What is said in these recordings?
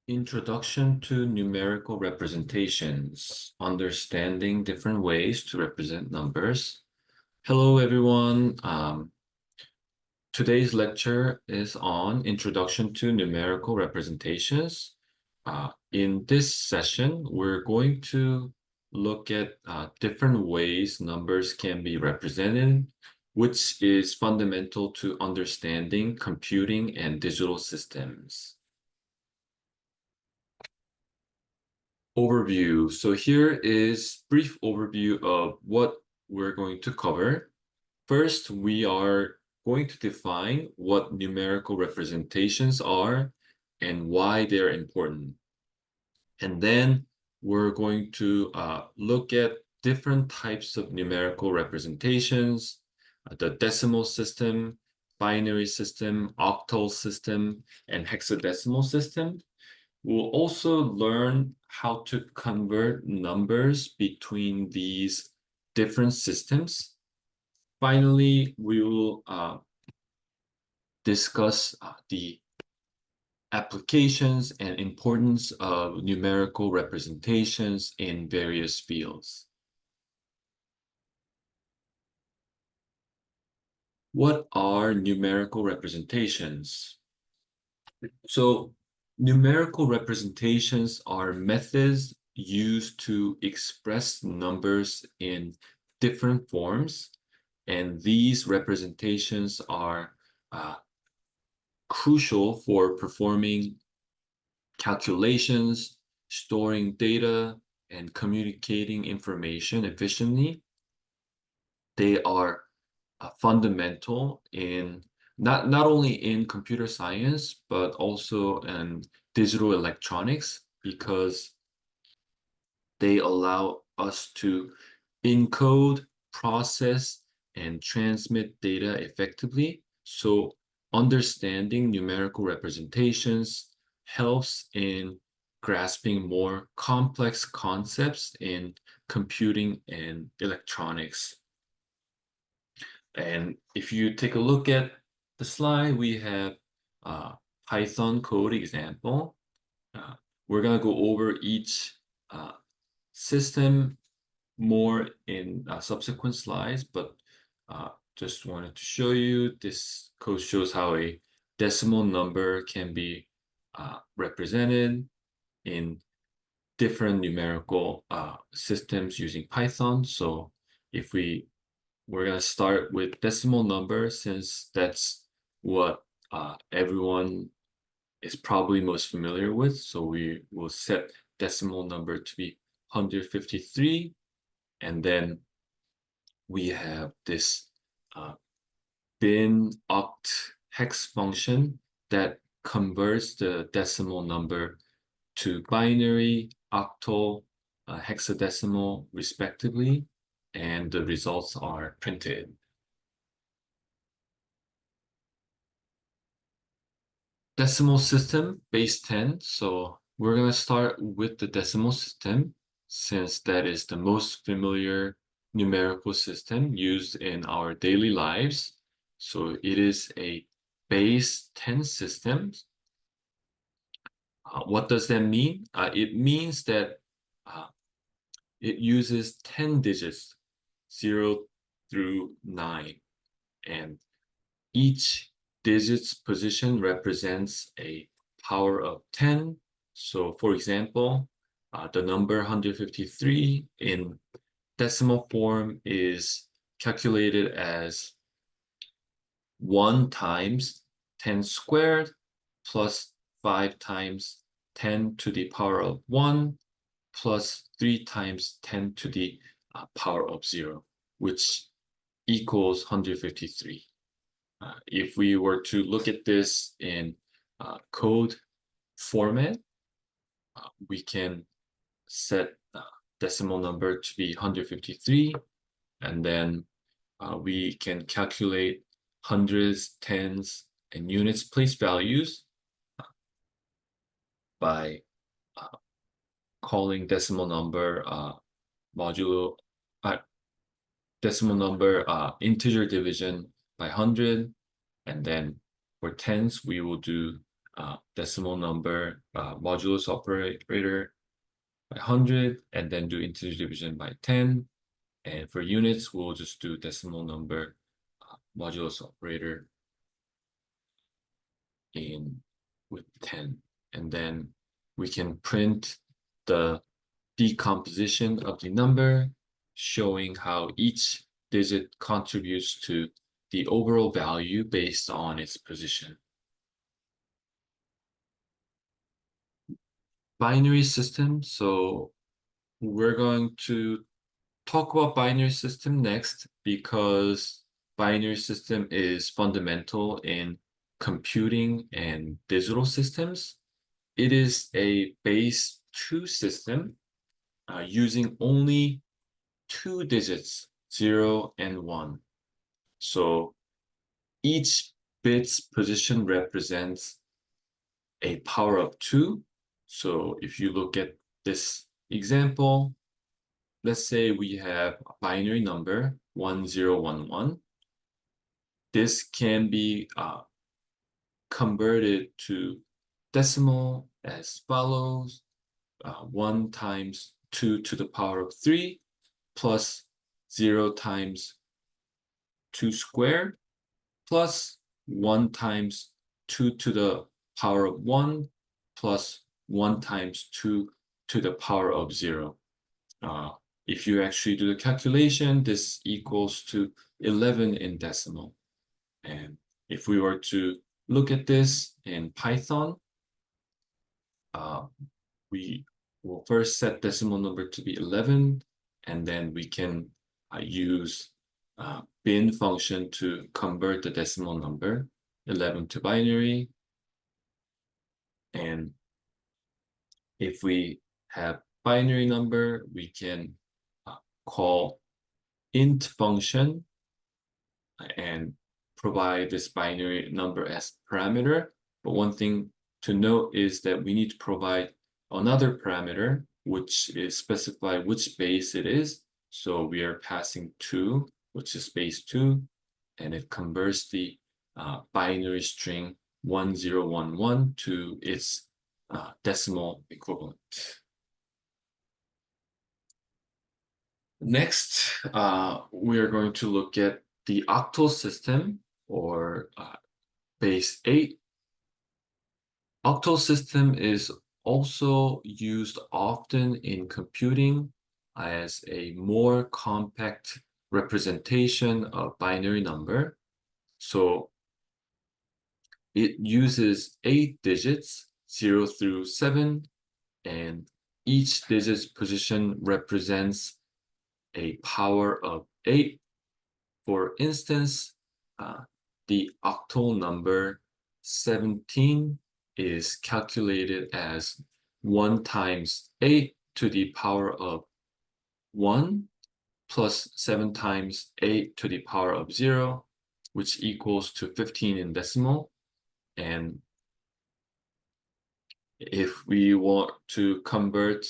Introduction to numerical representations, understanding different ways to represent numbers. Hello, everyone. Today's lecture is on Introduction to Numerical Representations. In this session, we're going to look at different ways numbers can be represented, which is fundamental to understanding computing and digital systems. Overview. So here is brief overview of what we're going to cover. First, we are going to define what numerical representations are and why they're important. And then we're going to look at different types of numerical representations, the decimal system, binary system, octal system, and hexadecimal system. We'll also learn how to convert numbers between these different systems. Finally, we will discuss the applications and importance of numerical representations in various fields. What are numerical representations? So, numerical representations are methods used to express numbers in different forms, and these representations are crucial for performing calculations, storing data, and communicating information efficiently. They are fundamental in not only in computer science, but also in digital electronics, because they allow us to encode, process, and transmit data effectively. So understanding numerical representations helps in grasping more complex concepts in computing and electronics. And if you take a look at the slide, we have a Python code example. We're going to go over each system more in subsequent slides, but just wanted to show you this code shows how a decimal number can be represented in different numerical systems using Python. So if we're going to start with decimal number, since that's what everyone is probably most familiar with. So we will set decimal number to be 153. And then we have this bin oct hex function that converts the decimal number to binary, octal, hexadecimal, respectively, and the results are printed. Decimal system, base 10. So we're going to start with the decimal system, since that is the most familiar numerical system used in our daily lives. So it is a base 10 system. What does that mean? It means that it uses 10 digits, 0 through 9, and each digit's position represents a power of 10. So for example, the number 153 in decimal form is calculated as 1 times 10 squared plus 5 times 10 to the power of 1 plus 3 times 10 to the power of 0, which equals 153. If we were to look at this in code format, we can set decimal number to be 153, and then we can calculate hundreds, tens, and units place values by calling decimal number modulo decimal number integer division by 100, and then for tens we will do decimal number modulus operator by 100, and then do integer division by 10. And for units, we'll just do decimal number modulus operator in with 10. And then we can print the decomposition of the number, showing how each digit contributes to the overall value based on its position. Binary system. So we're going to talk about binary system next because binary system is fundamental in computing and digital systems. It is a base 2 system using only 2 digits, 0 and 1. So each bit's position represents a power of 2. So if you look at this example, let's say we have a binary number 1011. This can be converted to decimal as follows: 1 times 2 to the power of 3 plus 0 times 2 squared plus 1 times 2 to the power of 1 plus 1 times 2 to the power of 0. If you actually do the calculation, this equals to 11 in decimal. And if we were to look at this in Python, we will first set decimal number to be 11, and then we can use bin function to convert the decimal number 11 to binary. And if we have binary number, we can call int function and provide this binary number as parameter. But one thing to note is that we need to provide another parameter which is specify which base it is. So we are passing 2, which is base 2, and it converts the binary string 1011 to its decimal equivalent. Next, we are going to look at the octal system, or base 8. Octal system is also used often in computing as a more compact representation of binary number. So it uses 8 digits, 0 through 7, and each digit's position represents a power of 8. For instance, the octal number 17 is calculated as 1 times 8 to the power of 1 plus 7 times 8 to the power of 0, which equals to 15 in decimal. And if we want to convert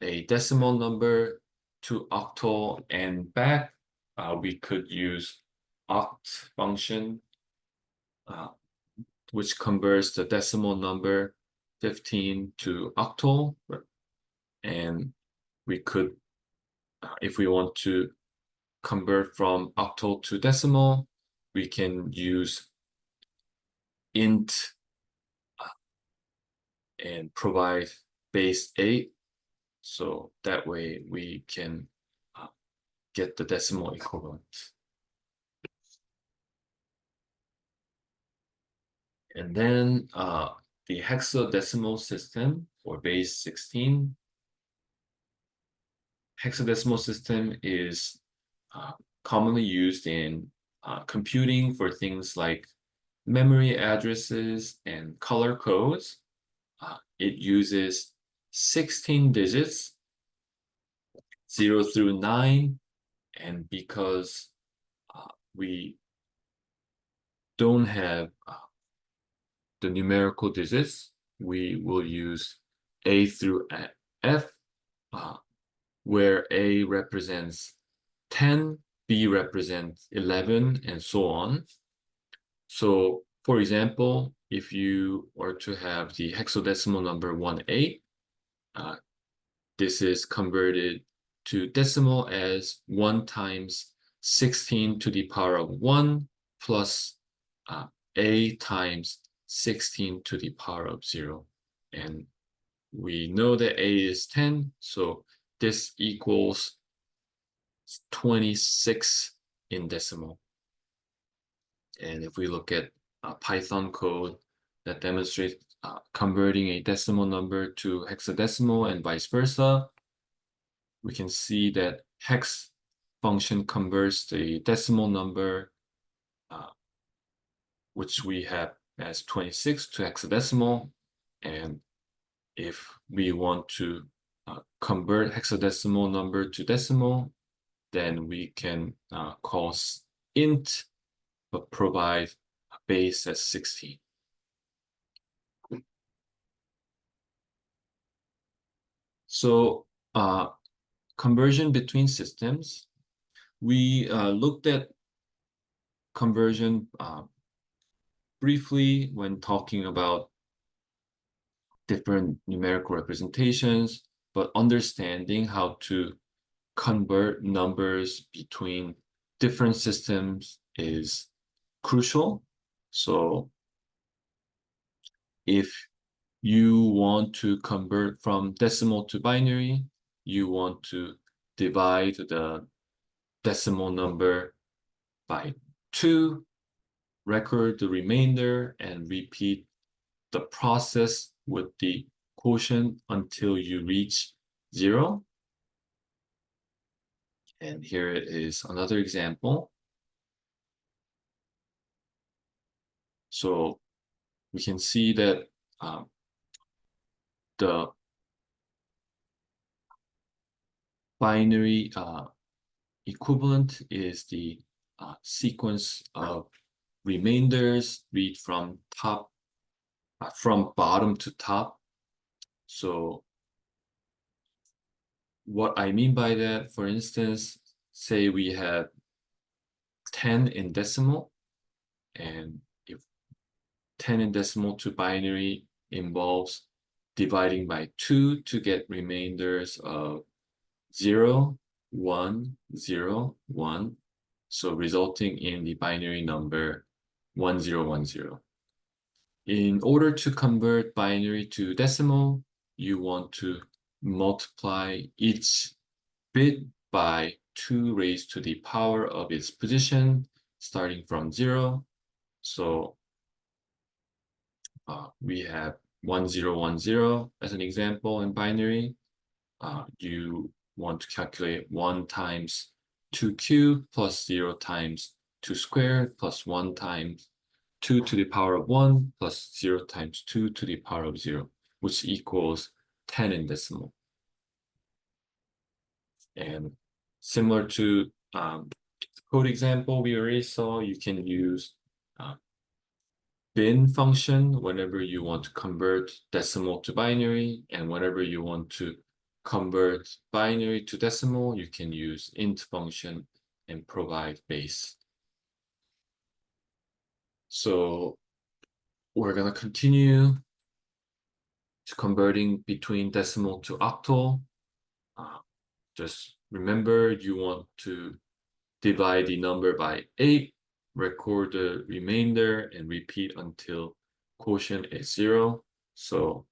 a decimal number to octal and back, we could use oct function, which converts the decimal number 15 to octal. And we could, if we want to convert from octal to decimal, we can use int and provide base 8. So that way we can get the decimal equivalent. And then the hexadecimal system, or base 16. Hexadecimal system is commonly used in computing for things like memory addresses and color codes. It uses 16 digits, 0 through 9, and because we don't have the numerical digits, we will use A through F, where A represents 10, B represents 11, and so on. So, for example, if you were to have the hexadecimal number 1A, this is converted to decimal as 1 times 16 to the power of 1 plus A times 16 to the power of 0. And we know that A is 10, so this equals 26 in decimal. And if we look at Python code that demonstrates converting a decimal number to hexadecimal and vice versa, we can see that hex function converts the decimal number, which we have as 26, to hexadecimal. And if we want to convert hexadecimal number to decimal, then we can call int, but provide a base as 16. So conversion between systems. We looked at conversion briefly when talking about different numerical representations, but understanding how to convert numbers between different systems is crucial. So if you want to convert from decimal to binary, you want to divide the decimal number by 2, record the remainder, and repeat the process with the quotient until you reach 0. And here it is another example. So we can see that the binary equivalent is the sequence of remainders read from bottom to top. So what I mean by that, for instance, say we have 10 in decimal, and if 10 in decimal to binary involves dividing by 2 to get remainders of 0, 1, 0, 1, so resulting in the binary number 1010. In order to convert binary to decimal, you want to multiply each bit by 2 raised to the power of its position, starting from 0. So we have 1010 as an example in binary. You want to calculate 1 times 2 cubed plus 0 times 2 squared plus 1 times 2 to the power of 1 plus 0 times 2 to the power of 0, which equals 10 in decimal. And similar to the code example we already saw, you can use bin function whenever you want to convert decimal to binary, and whenever you want to convert binary to decimal, you can use int function and provide base. So we're going to continue to converting between decimal to octal. Just remember, you want to divide the number by 8, record the remainder, and repeat until quotient is 0. So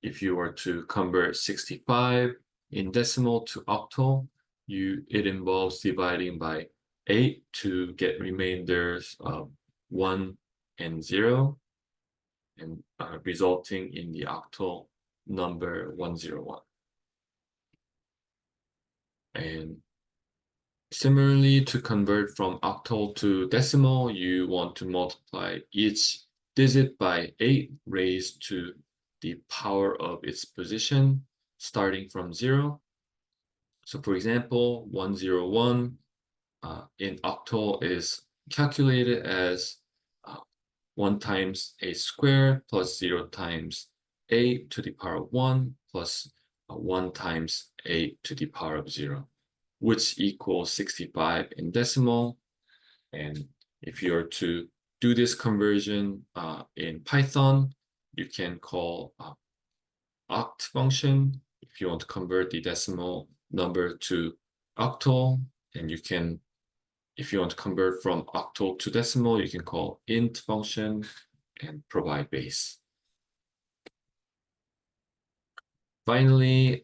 if you were to convert 65 in decimal to octal, it involves dividing by 8 to get remainders of 1 and 0, and resulting in the octal number 101. And similarly, to convert from octal to decimal, you want to multiply each digit by 8 raised to the power of its position, starting from 0. So for example, 101 in octal is calculated as 1 times a squared plus 0 times a to the power of 1 plus 1 times a to the power of 0, which equals 65 in decimal. And if you were to do this conversion in Python, you can call oct function. If you want to convert the decimal number to octal, and you can, if you want to convert from octal to decimal, you can call int function and provide base. Finally,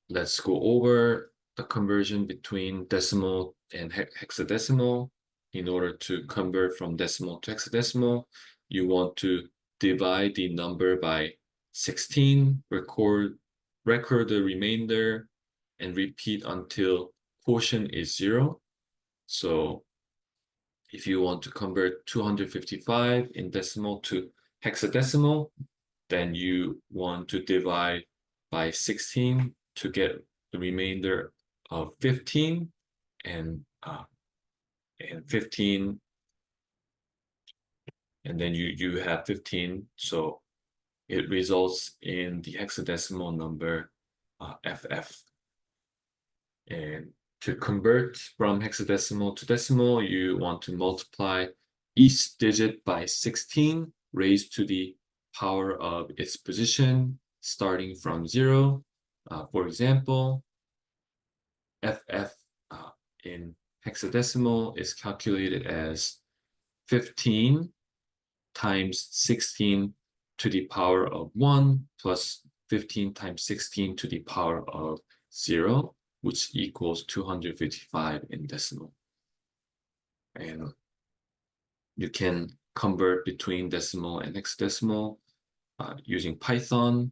let's go over the conversion between decimal and hexadecimal. In order to convert from decimal to hexadecimal, you want to divide the number by 16, record the remainder, and repeat until quotient is 0. So if you want to convert 255 in decimal to hexadecimal, then you want to divide by 16 to get the remainder of 15, and 15, and then you have 15, so it results in the hexadecimal number FF. And to convert from hexadecimal to decimal, you want to multiply each digit by 16 raised to the power of its position starting from 0. For example, FF in hexadecimal is calculated as 15 times 16 to the power of 1 plus 15 times 16 to the power of 0, which equals 255 in decimal. And you can convert between decimal and hexadecimal using Python.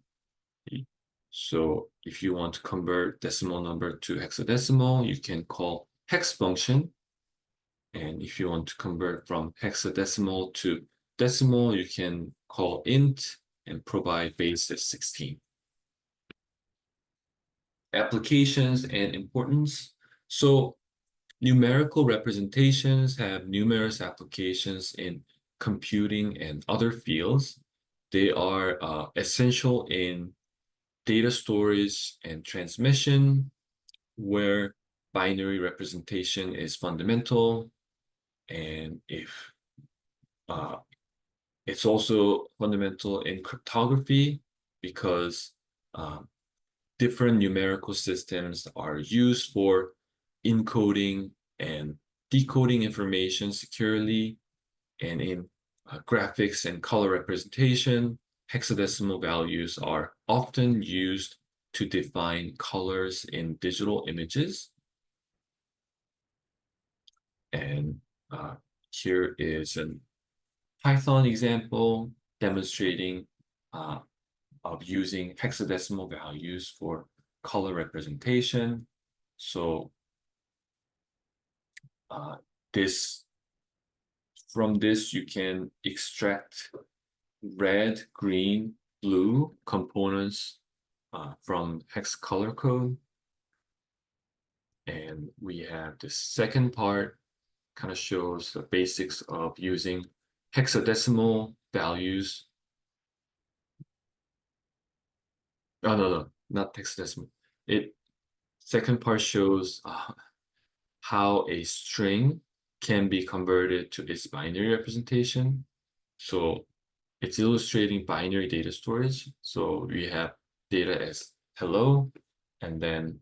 So if you want to convert decimal number to hexadecimal, you can call hex function. And if you want to convert from hexadecimal to decimal, you can call int and provide base as 16. Applications and importance. So numerical representations have numerous applications in computing and other fields. They are essential in data storage and transmission, where binary representation is fundamental. And if it's also fundamental in cryptography, because different numerical systems are used for encoding and decoding information securely. And in graphics and color representation, hexadecimal values are often used to define colors in digital images. And here is a Python example demonstrating of using hexadecimal values for color representation. So from this you can extract red, green, blue components from hex color code. And we have the second part, kind of shows the basics of using hexadecimal values. Oh, no, not hexadecimal. Second part shows how a string can be converted to its binary representation. So it's illustrating binary data storage. So we have data as hello, and then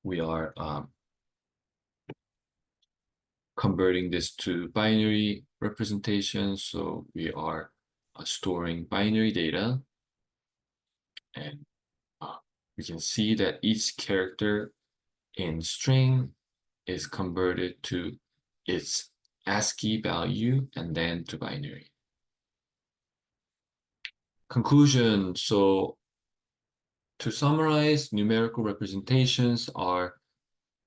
we are converting this to binary representation. So we are storing binary data, and we can see that each character in string is converted to its ASCII value and then to binary. Conclusion. So to summarize, numerical representations are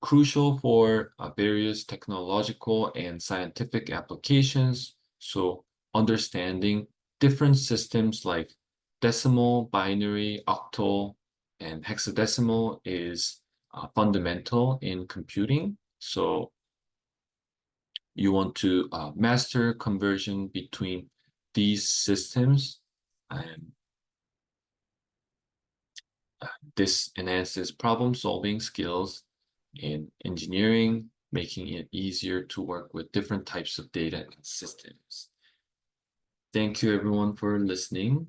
crucial for various technological and scientific applications. So understanding different systems like decimal, binary, octal, and hexadecimal is fundamental in computing. So you want to master conversion between these systems, and this enhances problem-solving skills in engineering making it easier to work with different types of data and systems. Thank you everyone for listening.